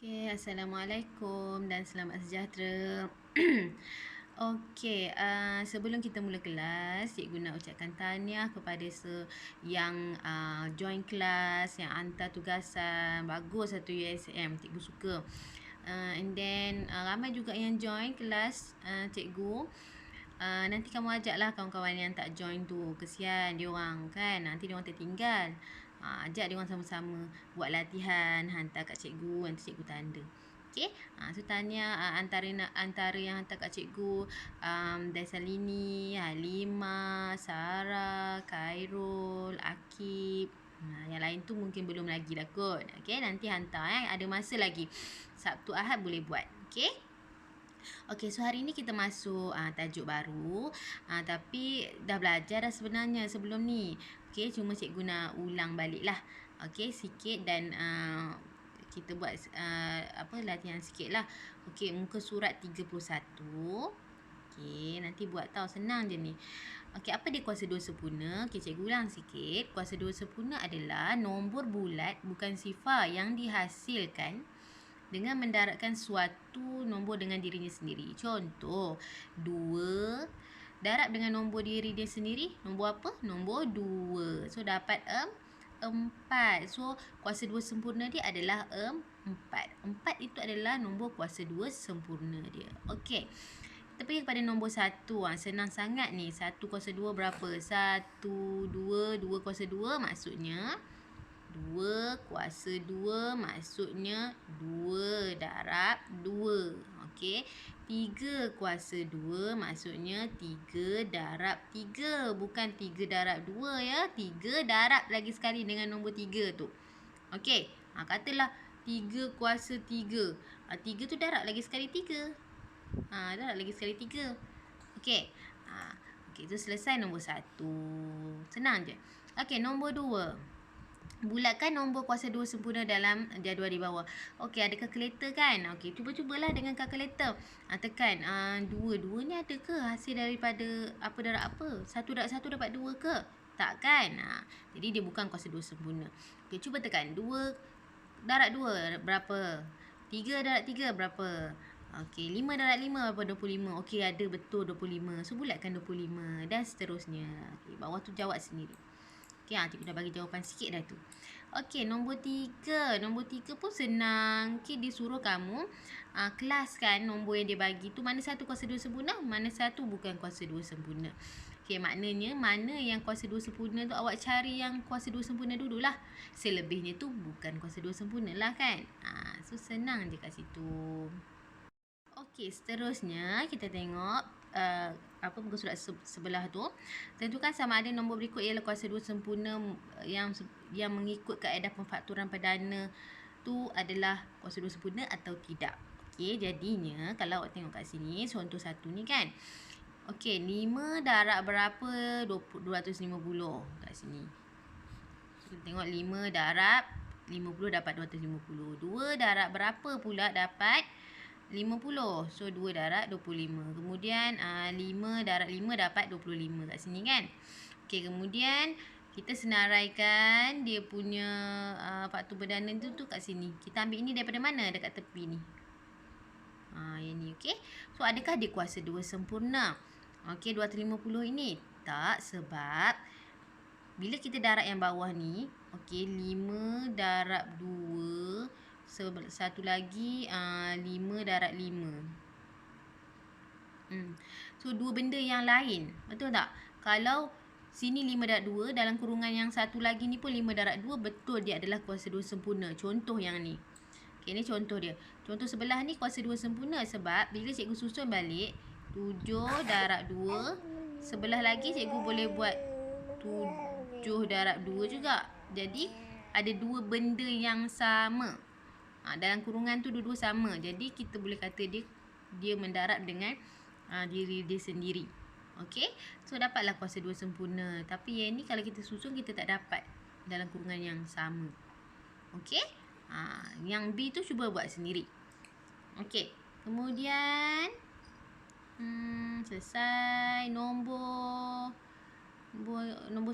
Okey, Assalamualaikum dan selamat sejahtera. Okey, sebelum kita mula kelas, cikgu nak ucapkan tahniah kepada yang join kelas, yang hantar tugasan. Bagus satu USM, cikgu suka. And then ramai juga yang join kelas cikgu. Nanti kamu ajaklah kawan-kawan yang tak join tu. Kesian dia orang kan, nanti dia orang tertinggal. Ajak dia orang sama-sama buat latihan, hantar kat cikgu, nanti cikgu tanda. Okey. So tanya antara yang hantar kat cikgu, Daisalini, Halimah, Sarah, Khairul, Akib. Yang lain tu mungkin belum lagi lah kot. Okey, nanti hantar ada masa lagi. Sabtu Ahad boleh buat. Okey. Okey, so hari ni kita masuk tajuk baru. Tapi dah belajar dah sebenarnya sebelum ni. Okey, cuma cikgu nak ulang balik lah. Okey, sikit dan kita buat latihan sikit lah. Okey, muka surat 31. Okey, nanti buat tahu, senang je ni. Okey, apa dia kuasa dua sempurna? Okey, cikgu ulang sikit. Kuasa dua sempurna adalah nombor bulat bukan sifar yang dihasilkan dengan mendaratkan suatu nombor dengan dirinya sendiri. Contoh, 2 darab dengan nombor diri dia sendiri. Nombor apa? Nombor 2. So, dapat 4. So, kuasa 2 sempurna dia adalah 4. 4 itu adalah nombor kuasa 2 sempurna dia. Okey. Kita pergi kepada nombor 1. Senang sangat ni. 1 kuasa 2 berapa? 1, 2, 2 kuasa 2 maksudnya 2 kuasa 2 maksudnya 2 darab 2. Okey. 3 kuasa 2 maksudnya 3 darab 3. Bukan 3 darab 2 ya. 3 darab lagi sekali dengan nombor 3 tu. Okey. Katalah 3 kuasa 3. 3 tu darab lagi sekali 3. Darab lagi sekali 3. Okey. Okey, tu selesai nombor 1. Senang je. Okey, nombor 2. Bulatkan nombor kuasa 2 sempurna dalam jadual di bawah. Okey, ada kalkulator kan? Okey, cubalah dengan kalkulator. Tekan 2. 2 ni ada ke hasil daripada apa darab apa? 1 darab 1 dapat 2 ke? Tak kan? Jadi dia bukan kuasa 2 sempurna. Okey, cuba tekan. 2 darab 2 berapa? 3 darab 3 berapa? Okey, 5 darab 5 berapa? 25. Okey, ada betul 25. So, bulatkan 25 dan seterusnya. Okey, bawah tu jawab sendiri. Okey, cikgu dah bagi jawapan sikit dah tu. Okey, nombor 3. Nombor 3 pun senang. Okey, dia suruh kamu kelaskan nombor yang dia bagi tu. Mana satu kuasa 2 sempurna, mana satu bukan kuasa 2 sempurna. Okey, maknanya mana yang kuasa 2 sempurna tu awak cari yang kuasa 2 sempurna dululah. Selebihnya tu bukan kuasa 2 sempurna lah kan. So senang je kat situ. Okey, seterusnya kita tengok muka surat sebelah tu. Tentukan sama ada nombor berikut ialah kuasa 2 sempurna yang mengikut kaedah pemfaktoran perdana tu adalah kuasa 2 sempurna atau tidak. Okey, jadinya kalau awak tengok kat sini, contoh 1 ni kan. Okey, 5 darab berapa? 250 kat sini. Kita tengok 5 darab 50 dapat 250. 2 darab berapa pula dapat 50. So 2 darab 25. Kemudian 5 darab 5 dapat 25 kat sini kan. Okey, kemudian kita senaraikan dia punya faktor perdana tu kat sini. Kita ambil ini daripada mana? Dekat tepi ni. Yang ni okey. So adakah dia kuasa 2 sempurna? Okey, 250 ini. Tak, sebab bila kita darab yang bawah ni, okey, 5 darab 2, satu lagi 5 darab 5. So, dua benda yang lain. Betul tak? Kalau sini 5 darab 2, dalam kurungan yang satu lagi ni pun 5 darab 2, betul dia adalah kuasa 2 sempurna. Contoh yang ni. Okey, ni contoh dia. Contoh sebelah ni kuasa 2 sempurna sebab bila cikgu susun balik, 7 darab 2, sebelah lagi cikgu boleh buat 7 darab 2 juga. Jadi, ada dua benda yang sama. Dalam kurungan tu dua-dua sama. Jadi, kita boleh kata dia mendarat dengan diri dia sendiri. Okey. So, dapatlah kuasa 2 sempurna. Tapi yang ni kalau kita susun, kita tak dapat dalam kurungan yang sama. Okey. Yang B tu cuba buat sendiri. Okey. Kemudian, selesai. Nombor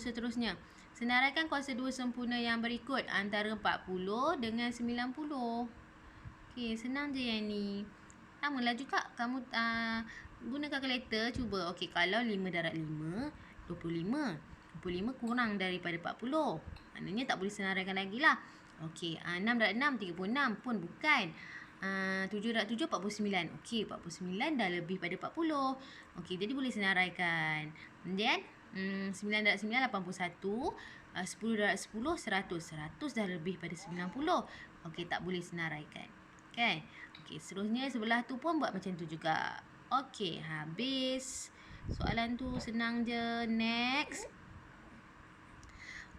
seterusnya. Senaraikan kuasa 2 sempurna yang berikut antara 40 dengan 90. Okey, senang je yang ni. Samalah juga kamu guna kalkulator cuba. Okey, kalau 5 darab 5, 25. 25 kurang daripada 40. Maknanya tak boleh senaraikan lagi lah. Okey, 6 darab 6, 36 pun bukan. 7 darab 7, 49. Okey, 49 dah lebih pada 40. Okey, jadi boleh senaraikan. Kemudian, 9 darab 9, 81. 10 darab 10, 100. 100 dah lebih pada 90. Okey, tak boleh senaraikan. Kan? Okey, seterusnya sebelah tu pun buat macam tu juga. Okey, habis. Soalan tu senang je. Next.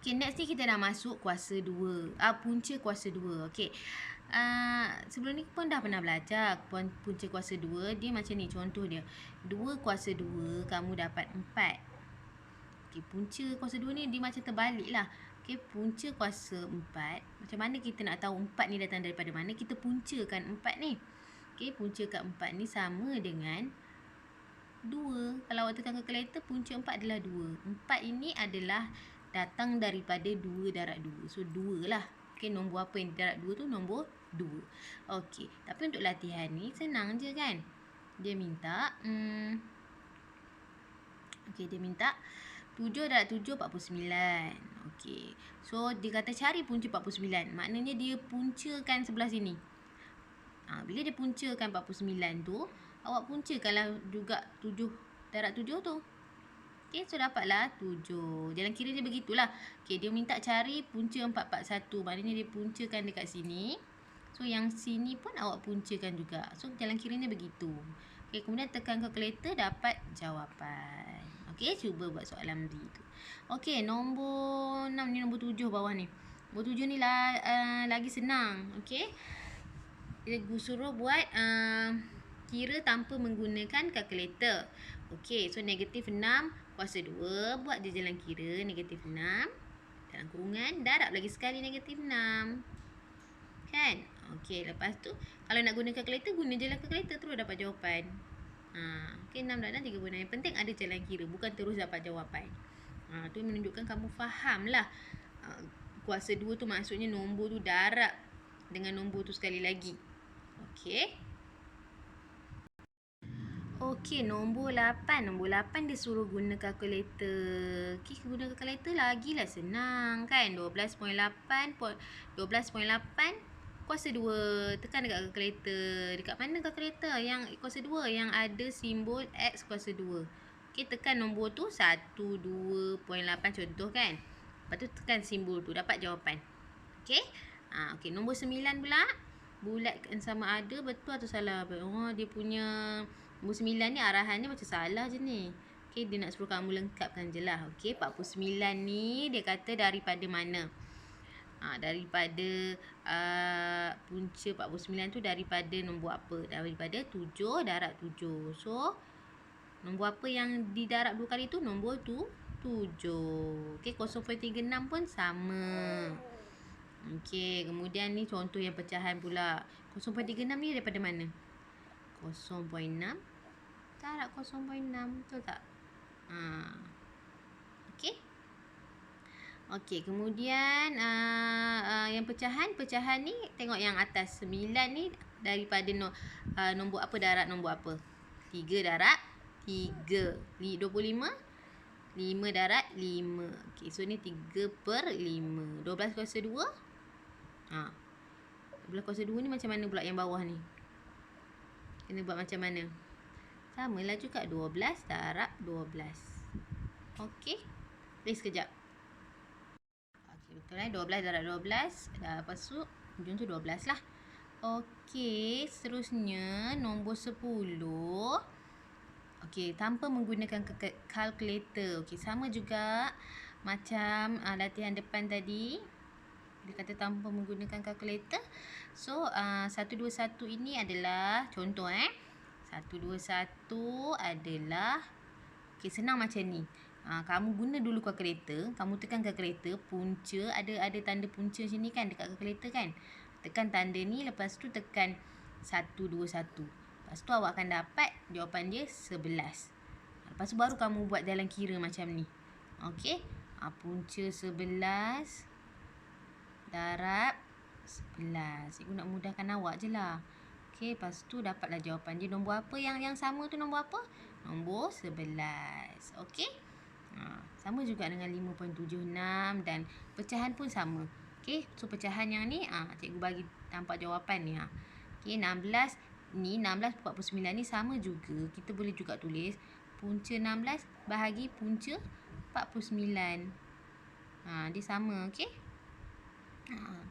Okey, next ni kita dah masuk kuasa 2. Punca kuasa 2. Okey. Sebelum ni pun dah pernah belajar punca kuasa 2. Dia macam ni contoh dia. 2 kuasa 2 kamu dapat 4. Okey, punca kuasa 2 ni dia macam terbalik lah. Okey, punca kuasa 4. Macam mana kita nak tahu 4 ni datang daripada mana? Kita puncakan 4 ni. Okey, puncakan 4 ni sama dengan 2. Kalau awak tekan kalkulator, punca 4 adalah 2. 4 ini adalah datang daripada 2 darab 2. So, 2 lah. Okey, nombor apa yang darab 2 tu? Nombor 2. Okey, tapi untuk latihan ni senang je kan? Dia minta okey, dia minta 7 darab 7, 49. Okey. So, dia kata cari punca 49. Maknanya dia puncakan sebelah sini. Bila dia puncakan 49 tu, awak puncakanlah juga 7 darab 7 tu. Okey, so dapatlah 7. Jalan kira dia begitulah. Okey, dia minta cari punca 441. Maknanya dia puncakan dekat sini. So, yang sini pun awak puncakan juga. So, jalan kiranya begitu. Okey, kemudian tekan kalkulator, dapat jawapan. Okey, cuba buat soalan B tu. Okey, nombor 6 ni, nombor 7 bawah ni. Nombor 7 ni lagi senang. Okey. Dia suruh buat kira tanpa menggunakan kalkulator. Okey, so negatif 6 kuasa 2. Buat je jalan kira negatif 6. Dalam kurungan, darab lagi sekali negatif 6. Kan? Okey, lepas tu kalau nak guna kalkulator, guna je lah kalkulator, terus dapat jawapan. Okey, 6 darab 6, 36. Yang penting ada jalan kira, bukan terus dapat jawapan. Tu menunjukkan kamu faham lah. Kuasa 2 tu maksudnya nombor tu darab dengan nombor tu sekali lagi. Okey. Okey, nombor 8. Nombor 8 dia suruh guna kalkulator. Okey, guna kalkulator lagilah senang kan. 12.8 kuasa 2. Tekan dekat kalkulator. Dekat mana kalkulator? Yang kuasa 2 yang ada simbol X kuasa 2. Okey, tekan nombor tu 12.8 contoh kan. Lepas tu tekan simbol tu, dapat jawapan. Okey. Okey, nombor 9 pula. Bulatkan sama ada betul atau salah. Dia punya nombor 9 ni arahannya macam salah je ni. Okey, dia nak suruh kamu lengkapkan je lah. Okey, 49 ni dia kata daripada mana? Daripada punca 49 tu daripada nombor apa? Daripada 7 darab 7. So, nombor apa yang didarab 2 kali tu? Nombor tu 7. Okey, 0.36 pun sama. Okey, kemudian ni contoh yang pecahan pula. 0.36 ni daripada mana? 0.6 darab 0.6, betul tak? Okey. Okey, kemudian yang pecahan ni tengok yang atas 9 ni daripada nombor apa darab nombor apa? 3 darab 3. 25 5 darab 5. Okey, so ni 3/5. 12 kuasa 2. 12 kuasa 2 ni macam mana pula yang bawah ni? Kena buat macam mana? Samalah juga 12 darab 12. Okey. Boleh sekejap. Okey, betul 12 darab 12. Lepas tu hujung tu 12 lah. Okey, seterusnya nombor 10. Okey, tanpa menggunakan kalkulator. Okey, sama juga macam latihan depan tadi. Dia kata tanpa menggunakan kalkulator. So, 121 ini adalah contoh 121 adalah okey, senang macam ni. Kamu guna dulu kalkulator, kamu tekan kalkulator, punca ada tanda punca sini kan dekat kalkulator kan. Tekan tanda ni, lepas tu tekan 121. Lepas tu awak akan dapat jawapan dia 11. Lepas tu baru kamu buat jalan kira macam ni. Okey. Punca 11 darab 11. Cikgu nak mudahkan awak je lah. Okey, lepas tu dapatlah jawapan dia. Nombor apa yang sama tu nombor apa? Nombor 11. Okey. Sama juga dengan 5.76 dan pecahan pun sama. Okey, so pecahan yang ni cikgu bagi nampak jawapan ni. Okey, 16 ni 16/49 ni sama juga. Kita boleh juga tulis punca 16 bahagi punca 49. Dia sama, okey?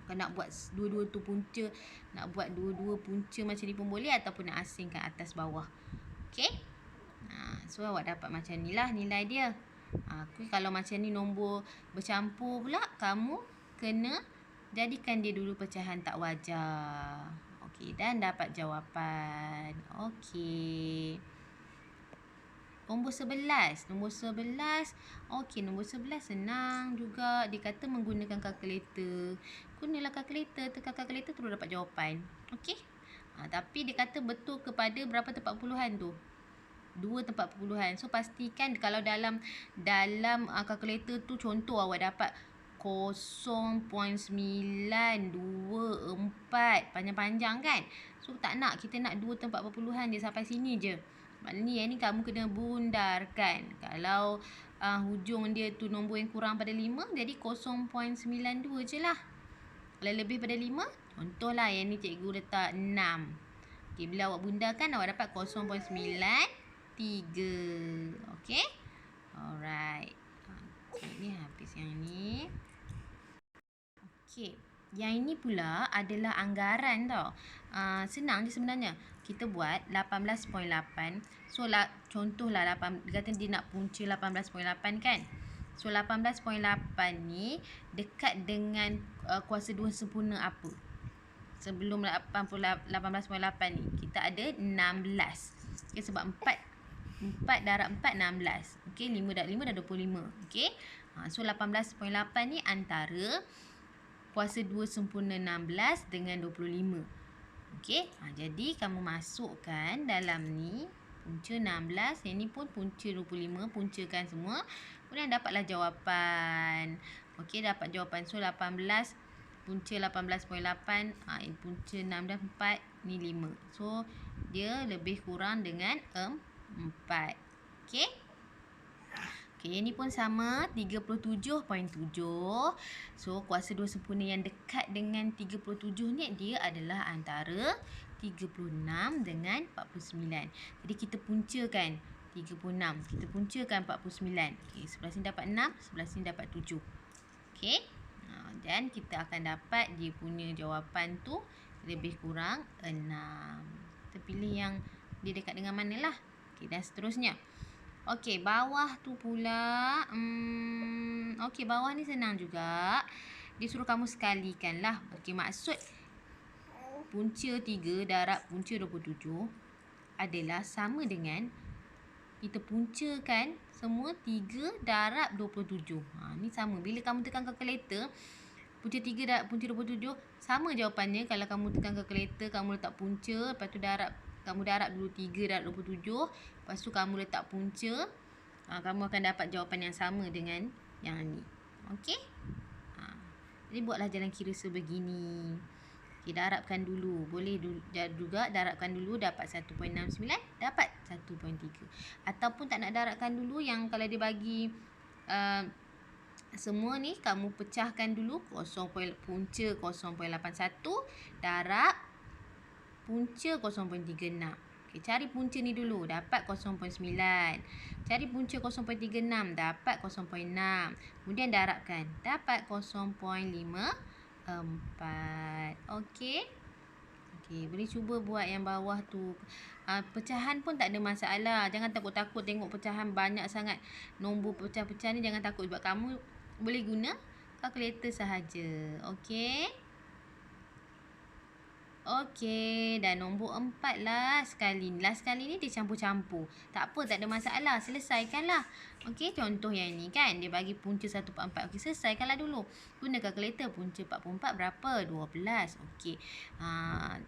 Kalau nak buat dua-dua tu punca, nak buat dua-dua punca macam ni pun boleh ataupun nak asingkan atas bawah. Okey? So awak dapat macam ni lah nilai dia. Kalau macam ni nombor bercampur pula, kamu kena jadikan dia dulu pecahan tak wajar. Okey, dan dapat jawapan. Okey. Nombor 11. Nombor 11. Okey, nombor 11 senang juga. Dia kata menggunakan kalkulator. Gunalah kalkulator. Tekan kalkulator terus dapat jawapan. Okey. Tapi dia kata betul kepada berapa tempat puluhan tu? 2 tempat puluhan. So pastikan kalau dalam kalkulator tu contoh awak dapat 0.924 panjang-panjang kan. So tak nak, kita nak 2 tempat perpuluhan dia sampai sini je. Maknanya yang ni kamu kena bundarkan. Kalau hujung dia tu nombor yang kurang pada 5, jadi 0.92 je lah. Kalau lebih pada 5, contohlah yang ni cikgu letak 6. Okay, bila awak bundarkan awak dapat 0.93. Okay. Alright. Okay, ni habis yang ni. Okay. Yang ini pula adalah anggaran tau. Senang je sebenarnya. Kita buat 18.8. So contohlah dia kata dia nak punca 18.8 kan. So 18.8 ni dekat dengan kuasa 2 sempurna apa? Sebelum 18.8 ni kita ada 16. Okay, sebab 4 darab 4 16. Okay, 5 darab 5 dah 25. Okay. So 18.8 ni antara kuasa 2 sempurna 16 dengan 25. Okey, jadi kamu masukkan dalam ni punca 16, yang ni pun punca 25, puncakan semua. Kemudian dapatlah jawapan. Okey, dapat jawapan. So 18 punca 18.8, punca 16 4 ni 5. So dia lebih kurang dengan 4. Okey. Okey, yang ni pun sama 37.7. So kuasa 2 sempurna yang dekat dengan 37 ni dia adalah antara 36 dengan 49. Jadi kita puncakan 36. Kita puncakan 49. Okey, sebelah sini dapat 6, sebelah sini dapat 7. Okey. Dan kita akan dapat dia punya jawapan tu lebih kurang 6. Kita pilih yang dia dekat dengan mana lah. Okey, dan seterusnya. Okey, bawah tu pula. Okey, bawah ni senang juga. Dia suruh kamu sekalikan lah. Okey, maksud punca 3 darab punca 27 adalah sama dengan kita puncakan semua 3 darab 27. Ni sama. Bila kamu tekan kalkulator, punca 3 darab punca 27 sama jawapannya. Kalau kamu tekan kalkulator, kamu letak punca, lepas tu kamu darab dulu 3 darab 27. Lepas tu kamu letak punca. Kamu akan dapat jawapan yang sama dengan yang ni. Okey? Jadi buatlah jalan kira sebegini. Okey, darabkan dulu. Boleh juga darabkan dulu dapat 1.69, dapat 1.3. Ataupun tak nak darabkan dulu, yang kalau dia bagi semua ni, kamu pecahkan dulu punca 0.81 darab punca 0.36. Okay, cari punca ni dulu, dapat 0.9. Cari punca 0.36, dapat 0.6. Kemudian darabkan, dapat 0.54. Okey. Okey, boleh cuba buat yang bawah tu. Pecahan pun tak ada masalah. Jangan takut-takut tengok pecahan banyak sangat. Nombor pecah-pecah ni jangan takut sebab kamu boleh guna kalkulator sahaja. Okey. Okey, dan nombor 4 last sekali ni dia campur-campur. Tak apa, tak ada masalah. Selesaikanlah. Okey, contoh yang ni kan. Dia bagi punca 1/4. Okey, selesaikanlah dulu. Guna kalkulator. Punca 4/4 berapa? 12. Okey.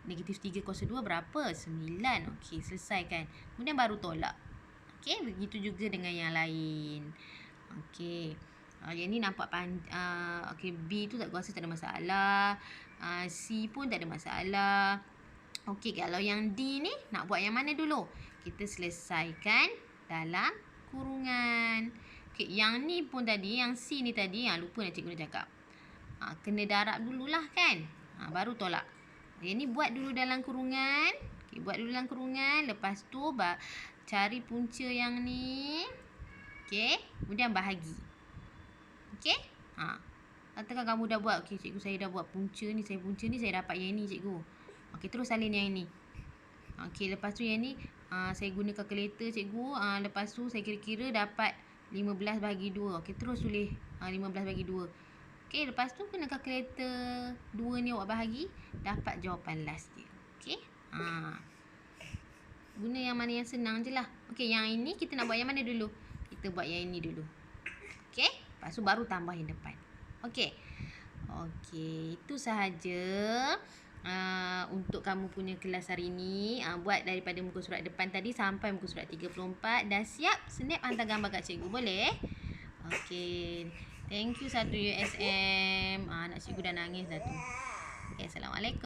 Negatif 3 kuasa 2 berapa? 9. Okey, selesaikan. Kemudian baru tolak. Okey, begitu juga dengan yang lain. Okey. Yang ni nampak okey, B tu tak rasa tak ada masalah. C pun tak ada masalah. Okey, kalau yang D ni nak buat yang mana dulu? Kita selesaikan dalam kurungan. Okey, yang ni pun tadi, yang C ni tadi, lupa nak cikgu nak cakap. Kena darab dululah kan? Baru tolak. Yang ni buat dulu dalam kurungan. Okey, buat dulu dalam kurungan. Lepas tu cari punca yang ni. Okey, kemudian bahagi. Okey? Katakan kamu dah buat, okey cikgu saya dah buat punca ni, saya dapat yang ni cikgu. Okey, terus salin yang ini. Okey, lepas tu yang ni saya guna kalkulator cikgu. Lepas tu saya kira-kira dapat 15 bahagi 2. Okey, terus tulis 15 bahagi 2. Okey, lepas tu guna kalkulator 2 ni awak bahagi, dapat jawapan last dia. Okey? Guna yang mana yang senang je lah. Okey, yang ini kita nak buat yang mana dulu? Kita buat yang ini dulu. Okey? Lepas tu baru tambah yang depan. Okey. Okey, itu sahaja untuk kamu punya kelas hari ini. Buat daripada muka surat depan tadi sampai muka surat 34. Dah siap? Snap hantar gambar kat cikgu, boleh? Okey. Thank you 1 USM. Anak cikgu dah nangis dah tu. Okey, Assalamualaikum.